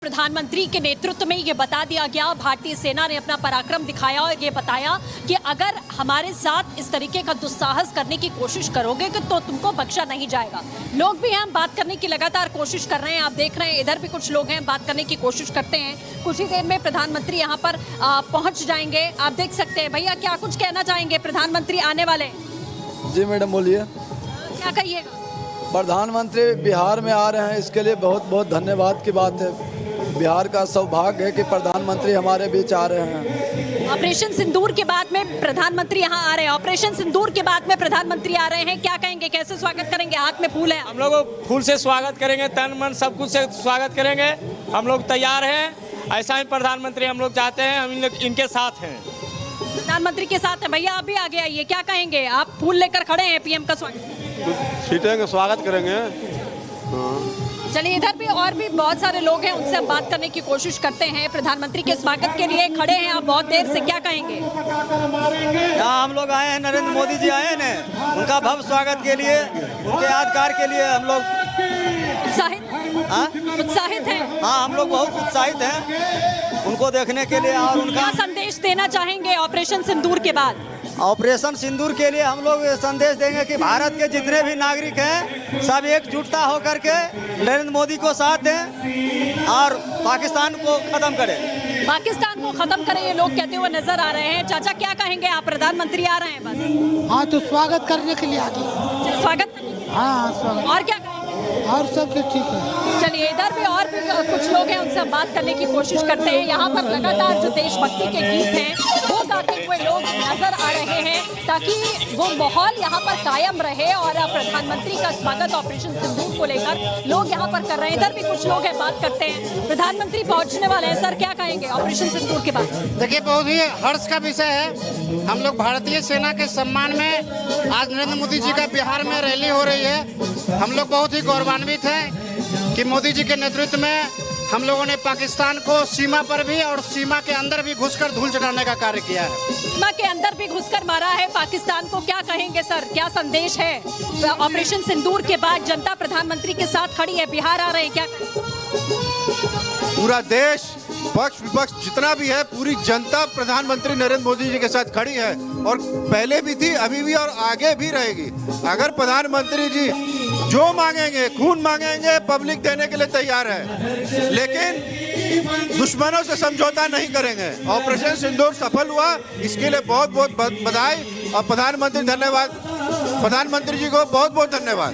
प्रधानमंत्री के नेतृत्व में ये बता दिया गया, भारतीय सेना ने अपना पराक्रम दिखाया और ये बताया कि अगर हमारे साथ इस तरीके का दुस्साहस करने की कोशिश करोगे तो तुमको बख्शा नहीं जाएगा। लोग भी हैं, बात करने की लगातार कोशिश कर रहे हैं। आप देख रहे हैं इधर भी कुछ लोग हैं, बात करने की कोशिश करते हैं। कुछ ही देर में प्रधानमंत्री यहाँ पर पहुँच जाएंगे। आप देख सकते हैं। भैया क्या कुछ कहना चाहेंगे, प्रधानमंत्री आने वाले? जी मैडम बोलिए। क्या कहिएगा? प्रधानमंत्री बिहार में आ रहे हैं, इसके लिए बहुत बहुत धन्यवाद की बात है। बिहार का सौभाग्य है कि प्रधानमंत्री हमारे बीच आ रहे हैं। ऑपरेशन सिंदूर के बाद में प्रधानमंत्री यहाँ आ रहे हैं। ऑपरेशन सिंदूर के बाद में प्रधानमंत्री आ रहे हैं, क्या कहेंगे, कैसे स्वागत करेंगे? हाथ में फूल है, हम लोग फूल से स्वागत करेंगे, तन मन सब कुछ से स्वागत करेंगे। हम लोग तैयार हैं, ऐसा ही प्रधानमंत्री हम लोग चाहते हैं। हम इनके साथ हैं, प्रधानमंत्री के साथ हैं। भैया आप भी आगे आइए, क्या कहेंगे? आप फूल लेकर खड़े हैं, पीएम का स्वागत करेंगे। चलिए इधर भी और भी बहुत सारे लोग हैं, उनसे हम बात करने की कोशिश करते हैं। प्रधानमंत्री के स्वागत के लिए खड़े हैं आप बहुत देर से, क्या कहेंगे? यहाँ हम लोग आए हैं, नरेंद्र मोदी जी आए हैं, उनका भव्य स्वागत के लिए, उनके यादगार के लिए हम लोग उत्साहित हैं। हाँ, हम लोग बहुत उत्साहित हैं उनको देखने के लिए। और उनका क्या संदेश देना चाहेंगे ऑपरेशन सिंदूर के बाद? ऑपरेशन सिंदूर के लिए हम लोग संदेश देंगे कि भारत के जितने भी नागरिक हैं सब एकजुटता होकर के नरेंद्र मोदी को साथ दें और पाकिस्तान को खत्म करें। पाकिस्तान को खत्म करें, ये लोग कहते हुए नजर आ रहे हैं। चाचा क्या कहेंगे आप? प्रधानमंत्री आ रहे हैं बस। हाँ, तो स्वागत करने के लिए आगे। स्वागत? हाँ, स्वागत। और क्या कहेंगे? और सब ठीक है। चलिए इधर भी और भी कुछ लोग हैं, उनसे बात करने की कोशिश करते हैं। यहाँ पर लगातार जो देशभक्ति के गीत हैं वो गाते हुए लोग नजर आ रहे हैं, ताकि वो माहौल यहाँ पर कायम रहे। और प्रधानमंत्री का स्वागत ऑपरेशन सिंदूर को लेकर लोग यहाँ पर कर रहे हैं। इधर भी कुछ लोग हैं, बात करते हैं। प्रधानमंत्री पहुँचने वाले हैं, सर क्या कहेंगे ऑपरेशन सिंदूर के बाद? देखिए, बहुत ही हर्ष का विषय है। हम लोग भारतीय सेना के सम्मान में आज नरेंद्र मोदी जी का बिहार में रैली हो रही है। हम लोग बहुत ही गौरवान्वित हैं कि मोदी जी के नेतृत्व में हम लोगों ने पाकिस्तान को सीमा पर भी और सीमा के अंदर भी घुसकर धूल चटाने का कार्य किया है। सीमा के अंदर भी घुसकर मारा है पाकिस्तान को। क्या कहेंगे सर, क्या संदेश है? ऑपरेशन सिंदूर के बाद जनता प्रधानमंत्री के साथ खड़ी है, बिहार आ रहे हैं, क्या पूरा देश, पक्ष विपक्ष जितना भी है, पूरी जनता प्रधानमंत्री नरेंद्र मोदी जी के साथ खड़ी है और पहले भी थी, अभी भी और आगे भी रहेगी। अगर प्रधानमंत्री जी जो मांगेंगे, खून मांगेंगे, पब्लिक देने के लिए तैयार है, लेकिन दुश्मनों से समझौता नहीं करेंगे। ऑपरेशन सिंदूर सफल हुआ, इसके लिए बहुत बहुत बधाई और प्रधानमंत्री जी को बहुत बहुत धन्यवाद।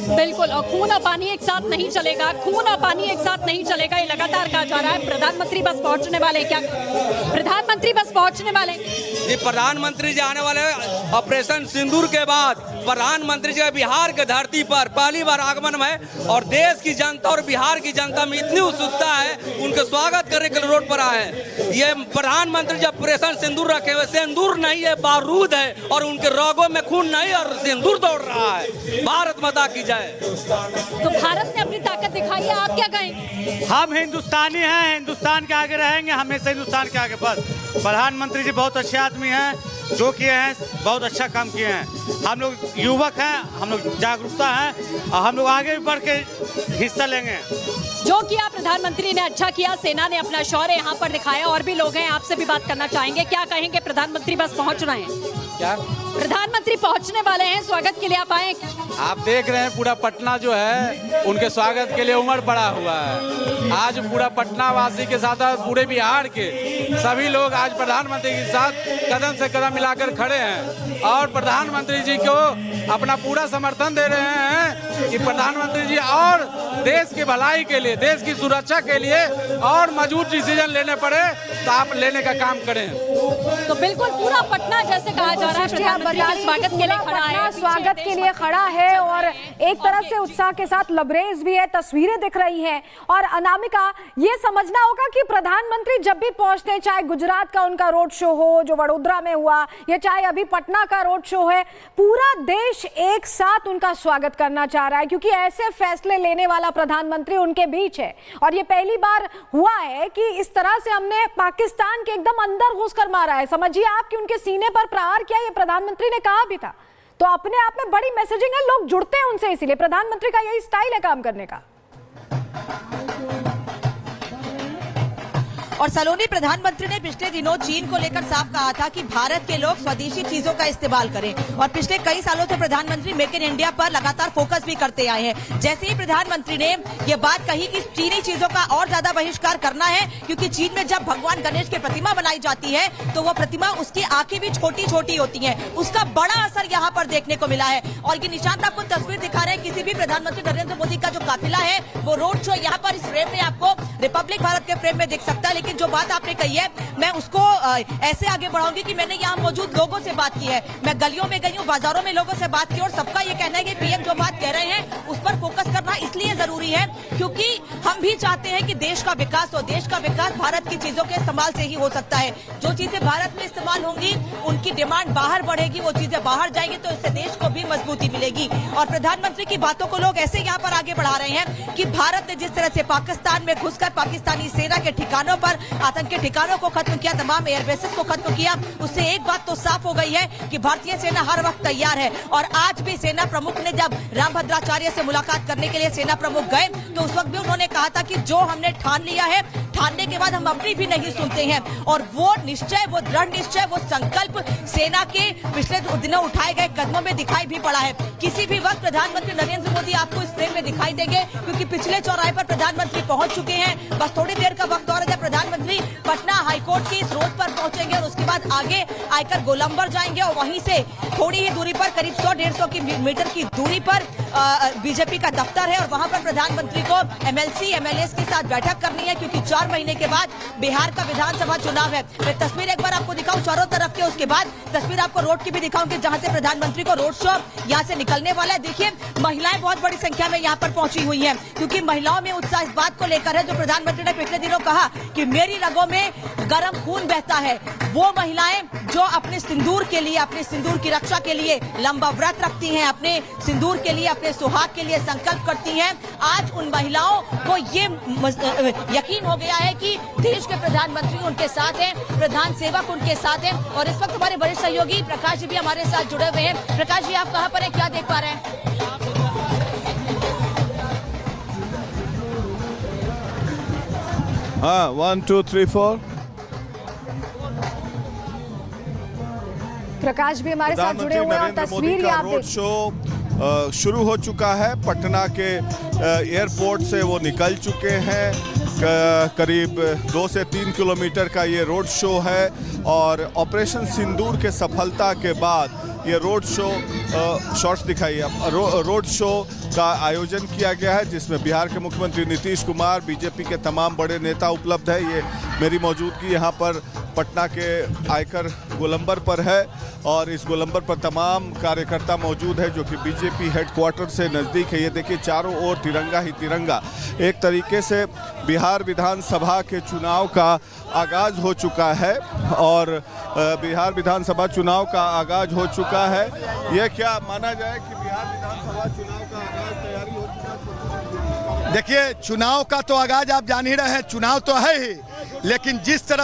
बिल्कुल, और खून और पानी एक साथ नहीं चलेगा, खून और पानी एक साथ नहीं चलेगा, ये लगातार कहा जा रहा है। प्रधानमंत्री बस पहुंचने वाले, क्या प्रधानमंत्री बस पहुंचने वाले? जी, प्रधानमंत्री जी आने वाले। ऑपरेशन सिंदूर के बाद प्रधानमंत्री जी बिहार के धरती पर पहली बार आगमन है और देश की जनता और बिहार की जनता में इतनी उत्सुकता है, उनके स्वागत करने के लिए रोड पर आए हैं। ये प्रधानमंत्री जब ऑपरेशन सिंदूर रखे हुए, सिंदूर नहीं है, बारूद है, और उनके रगों में खून नहीं और सिंदूर दौड़ रहा है। भारत माता की जय। तो भारत ने अपनी ताकत दिखाई है, आप क्या कहेंगे? हम हिंदुस्तानी हैं, हिंदुस्तान के आगे रहेंगे, हमेशा हिंदुस्तान के आगे। बस प्रधानमंत्री जी बहुत अच्छे आदमी हैं, जो किए हैं बहुत अच्छा काम किए हैं। हम लोग युवक हैं, हम लोग जागरूकता हैं और हम लोग आगे भी बढ़ के हिस्सा लेंगे। जो किया प्रधानमंत्री ने अच्छा किया, सेना ने अपना शौर्य यहाँ पर दिखाया। और भी लोग हैं, आपसे भी बात करना चाहेंगे, क्या कहेंगे? प्रधानमंत्री बस पहुँच रहे हैं, क्या प्रधानमंत्री पहुँचने वाले हैं, स्वागत के लिए आप आए? आप देख रहे हैं पूरा पटना जो है उनके स्वागत के लिए उमड़ पड़ा हुआ है। आज पूरा पटना वासी के साथ पूरे बिहार के सभी लोग आज प्रधानमंत्री के साथ कदम से कदम मिलाकर खड़े हैं और प्रधानमंत्री जी को अपना पूरा समर्थन दे रहे हैं कि प्रधानमंत्री जी और देश की भलाई के लिए, देश की सुरक्षा के लिए और मजबूत डिसीजन लेने पड़े तो आप लेने का काम करें। तो बिल्कुल पूरा पटना जैसे कहा जा रहा है प्रधानमंत्री के स्वागत के लिए खड़ा है, स्वागत के लिए खड़ा है और एक तरफ से उत्साह के साथ लबरेज भी है, तस्वीरें दिख रही हैं। और अनामिका, ये समझना होगा कि प्रधानमंत्री जब भी पहुंचते हैं, चाहे गुजरात का उनका रोड शो हो जो वडोदरा में हुआ या चाहे अभी पटना का रोड शो है, पूरा देश एक साथ उनका स्वागत करना चाह रहा है, क्योंकि ऐसे फैसले लेने वाला प्रधानमंत्री उनके बीच है। और ये पहली बार हुआ है कि इस तरह से हमने पाकिस्तान के एकदम अंदर घुसकर मारा है। समझिए आप कि उनके सीने पर प्रहार किया, ये प्रधानमंत्री ने कहा भी था। तो अपने आप में बड़ी मैसेजिंग है, लोग जुड़ते हैं उनसे, इसीलिए प्रधानमंत्री का यही स्टाइल है काम करने का। और सलोनी प्रधानमंत्री ने पिछले दिनों चीन को लेकर साफ कहा था कि भारत के लोग स्वदेशी चीजों का इस्तेमाल करें, और पिछले कई सालों से प्रधानमंत्री मेक इन इंडिया पर लगातार फोकस भी करते आए हैं। जैसे ही प्रधानमंत्री ने ये बात कही कि चीनी चीजों का और ज्यादा बहिष्कार करना है, क्योंकि चीन में जब भगवान गणेश की प्रतिमा बनाई जाती है तो वो प्रतिमा, उसकी आंखें भी छोटी छोटी होती हैं, उसका बड़ा असर यहाँ पर देखने को मिला है। और ये निशांत आपको तस्वीर दिखा रहे हैं, किसी भी प्रधानमंत्री नरेंद्र मोदी का जो काफिला है वो रोड शो यहाँ पर इस फ्रेम में आपको रिपब्लिक भारत के फ्रेम में दिख सकता है। लेकिन जो बात आपने कही है, मैं उसको ऐसे आगे बढ़ाऊंगी कि मैंने यहाँ मौजूद लोगों से बात की है, मैं गलियों में गई हूँ, बाजारों में लोगों से बात की, और सबका ये कहना है कि पीएम जो बात कह रहे हैं उस पर फोकस करना इसलिए जरूरी है क्योंकि हम भी चाहते हैं कि देश का विकास हो। देश का विकास भारत की चीजों के इस्तेमाल से ही हो सकता है। जो चीजें भारत में इस्तेमाल होंगी उनकी डिमांड बाहर बढ़ेगी, वो चीजें बाहर जाएंगी तो इससे देश को भी मजबूती मिलेगी। और प्रधानमंत्री की बातों को लोग ऐसे यहाँ पर आगे बढ़ा रहे हैं कि भारत ने जिस तरह से पाकिस्तान में घुसकर पाकिस्तानी सेना के ठिकानों पर, आतंकी ठिकानों को खत्म किया, तमाम एयरबेसेस को खत्म किया, उससे एक बात तो साफ हो गई है कि भारतीय सेना हर वक्त तैयार है। और आज भी सेना प्रमुख ने जब रामभद्राचार्य से मुलाकात करने के लिए सेना प्रमुख गए तो उस वक्त भी उन्होंने कहा था कि जो हमने ठान लिया है, ठानने के बाद हम अपनी भी नहीं सुनते हैं। और वो निश्चय, वो दृढ़ निश्चय, वो संकल्प सेना के पिछले दिनों उठाए गए कदमों में दिखाई भी पड़ा है। किसी भी वक्त प्रधानमंत्री नरेंद्र मोदी आपको इस फ्रेम में दिखाई देंगे, क्योंकि पिछले चौराहे पर प्रधानमंत्री पहुंच चुके हैं। बस थोड़ी देर का वक्त और है जब प्रधानमंत्री पटना हाईकोर्ट की इस रोड पर पहुंचेंगे और उसके बाद आगे आकर गोलंबर जाएंगे और वहीं से थोड़ी ही दूरी पर, करीब 100-150 मीटर की दूरी पर बीजेपी का दफ्तर है, और वहां पर प्रधानमंत्री को एमएलसी एमएलए के साथ बैठक करनी है, क्योंकि 4 महीने के बाद बिहार का विधानसभा चुनाव है। मैं तस्वीर एक बार आपको दिखाऊं चारों तरफ के, उसके बाद तस्वीर आपको रोड की भी दिखाऊंगी जहां से प्रधानमंत्री को रोड शो यहां से निकलने वाला है। देखिए, महिलाएं बहुत बड़ी संख्या में यहां पर पहुंची हुई हैं, क्योंकि महिलाओं में उत्साह इस बात को लेकर है जो प्रधानमंत्री ने पिछले दिनों कहा कि मेरी रगों में गर्म खून बहता है। वो महिलाएं जो अपने सिंदूर के लिए, अपने सिंदूर की रक्षा के लिए लंबा व्रत रखती हैं, अपने सिंदूर के लिए, अपने सुहाग के लिए संकल्प करती हैं, आज उन महिलाओं को ये यकीन हो गया है कि देश के प्रधानमंत्री उनके साथ हैं, प्रधान सेवक उनके साथ हैं। और इस वक्त हमारे बड़े सहयोगी प्रकाश जी भी हमारे साथ जुड़े हुए हैं। प्रकाश जी, आप कहाँ पर हैं, क्या देख पा रहे हैं? हाँ, 1 2 3 4। प्रकाश भी हमारे साथ जुड़े हुए हैं और तस्वीर ये आप रोड शो शुरू हो चुका है। पटना के एयरपोर्ट से वो निकल चुके हैं। करीब 2 से 3 किलोमीटर का ये रोड शो है, और ऑपरेशन सिंदूर के सफलता के बाद ये रोड शो, शॉर्ट्स दिखाइए आप, रोड शो का आयोजन किया गया है, जिसमें बिहार के मुख्यमंत्री नीतीश कुमार, बीजेपी के तमाम बड़े नेता उपलब्ध है। ये मेरी मौजूदगी यहाँ पर पटना के आयकर गोलंबर पर है, और इस गोलंबर पर तमाम कार्यकर्ता मौजूद है जो कि बीजेपी हेडक्वार्टर से नज़दीक है। ये देखिए, चारों ओर तिरंगा ही तिरंगा। एक तरीके से बिहार विधानसभा के चुनाव का आगाज़ हो चुका है, और बिहार विधानसभा चुनाव का आगाज़ हो चुका है। ये क्या माना जाए कि बिहार विधानसभा चुनाव का आगाज़ तैयारी हो चुका है? देखिए, चुनाव का तो आगाज़ आप जान ही रहे हैं, चुनाव तो है ही, लेकिन जिस तरह